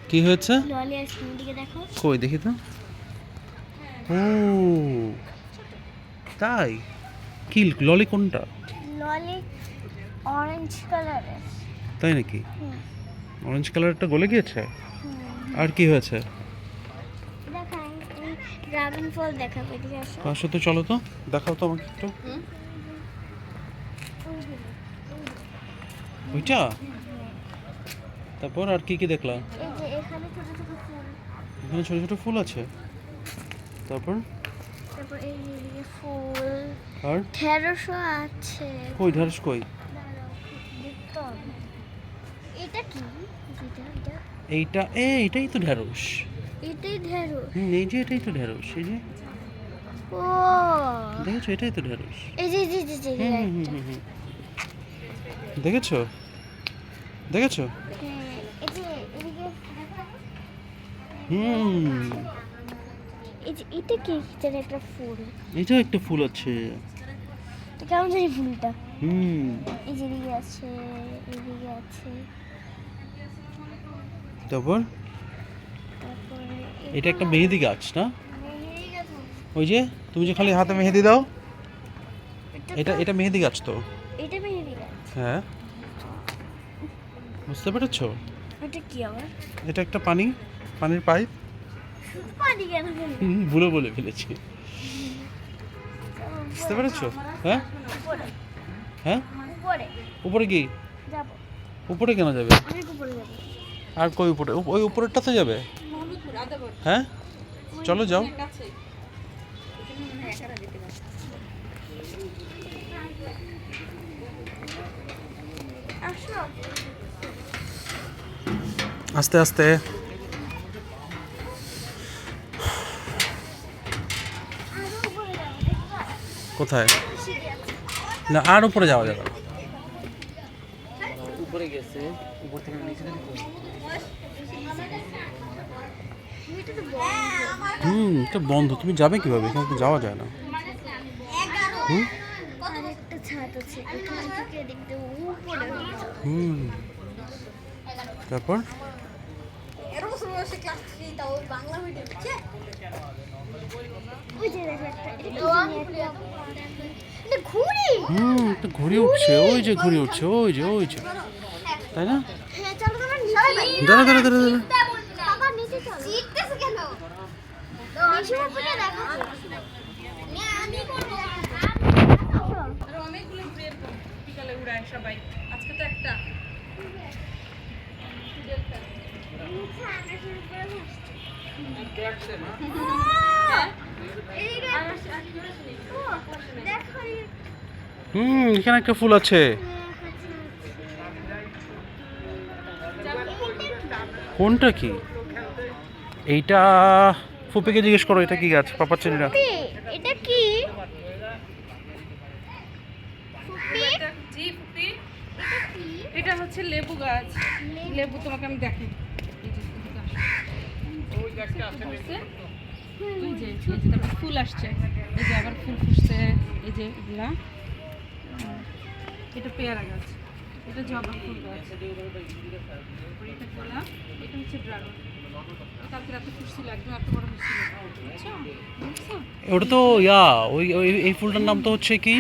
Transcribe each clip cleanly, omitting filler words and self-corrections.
কি হয়েছে? ললি আইসক্রিম দিকে দেখো। কই দেখি তো। ও তাই? কি ললি কোনটা? ললি অরেঞ্জ কালারের। তাই নাকি? অরেঞ্জ কালারটা গলে গিয়েছে? আর কি হয়েছে? দেখাই ড্রাগন ফল দেখাবো, এদিকে আসো। তার সাথে চলো তো, দেখাও তো আমাকে একটু। ওইটা? তারপর আর কি কি দেখলা? এই যে এখানে ছোট ছোট ফুল। এখানে ছোট ছোট ফুল আছে। তারপর তারপর এই যে এদিকে ফুল। আর ঢেঁড়সও আছে। কই ঢেঁড়স কই? দাঁড়াও, দেখতে হবে। এটা কি? এটা এইটা এইটাই তো ঢেঁড়স। এটাই ঢেঁড়স। এই যে এটাই তো ঢেঁড়স। এই যে ও দেখেছো, এটাই তো ঢেঁড়স। এই যে যে যে যে দেখেছো দেখেছো? হ্যাঁ, এই যে এদিকে হুম, এই যে এটা কি যেন একটা ফুল। এটা একটা ফুল আছে। তো কেমন জানি ফুলটা। হুম, এই যে এদিকে আছে, এদিকে আছে। তারপর তারপরে এটা একটা মেহেদি গাছ না? মেহেদি গাছ। ওই যে তুমি যে খালি হাতে মেহেদি দাও, এটা তো- এটা মেহেদি গাছ তো। এটা মেহেদি গাছ। হ্যাঁ, বুঝতে পেরেছো? এটা কি আবার? এটা একটা পানির পাইপ। পানি কেন ফেলি? ভুলে বলে ফেলেছি। বুঝতে পেরেছো? হ্যাঁ উপরে হ্যাঁ, উপরে উপরে কি? যাবো, উপরে কেন যাবে? অনেক উপরে যাবো। আর কই উপরে? ওই উপরেরটাতে যাবে? হ্যাঁ, চলো যাও। আসো। আস্তে আস্তে। আরো উপরে যাবো, দেখবা? কোথায়? সিঁড়ি আছে। না, আর উপরে যাওয়া যাবে না। উপরে গেছে, উপর থেকে নিচে দেখো। এটা তো বন্ধ। এটা বন্ধ, তুমি যাবে কিভাবে? এখানে তো যাওয়া যায় না। হুম আরেকটা ছাদ আছে, এখান থেকে দেখতে উপরে হয়ে যাবে। হুম তারপর ওই যে দেখো একটা, এটা কি জানি একটা, এটা ঘুড়ি। একটা ঘুড়ি উঠছে, ওই যে ঘুড়ি উঠছে, ওই যে তাই না? হ্যাঁ, চলো তোমার নিচে যাই। দাঁড়া দাঁড়া দাঁড়া দাঁড়া। বাবা নিচে চলো। জিততেছে কেন? নিচে উপরে দেখো। আমি করব। অনেকগুলো ব্রেড বিকালে উড়ায় সবাই, আজকে তো একটা। এখানে একটা ফুল আছে। কোনটা কি? এইটা ফুপিকে জিজ্ঞেস করো, এটা কি গাছ? পাপা চিনি না। এটা কি? জি ফুপি, এটা হচ্ছে লেবু গাছ। লেবু তোমাকে আমি দেখাই। এই যে তারপর ফুল আসছে, এই যে আবার ফুল ফুটছে, এই যে এগুলা। এটা পেয়ারা গাছ, এটা জবা ফুল গাছ, এটা গোলাপ, এটা হচ্ছে ড্রাগন। কালকে রাতে ফুটছিল, একদম এত বড় হয়েছিল, বুঝছো? বুঝছো? ওটা তো ওই এই ফুলটার নাম তো হচ্ছে কি?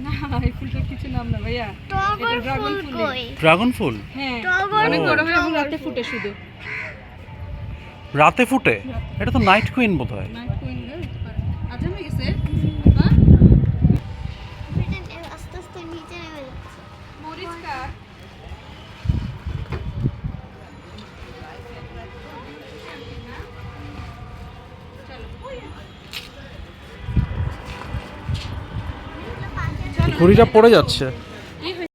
না, এই ফুলটার কিছু নাম না ভাইয়া, টগর এটা ড্রাগন ফুল ফুল। কই? ড্রাগন ফুল। হ্যাঁ, টগর অনেক ফুল। বড় হয় এবং রাতে ফুটে শুধু। রাতে ফুটে? এটা তো নাইট কুইন বোধ হয়। নাইট কুইন হতে পারে। আচ্ছা হয়ে গেছে, হ্যাঁ? এটা আস্তে আস্তে নিচে নেমে যাচ্ছে। মরিচ কাঠ। ঘুড়িটা পড়ে যাচ্ছে।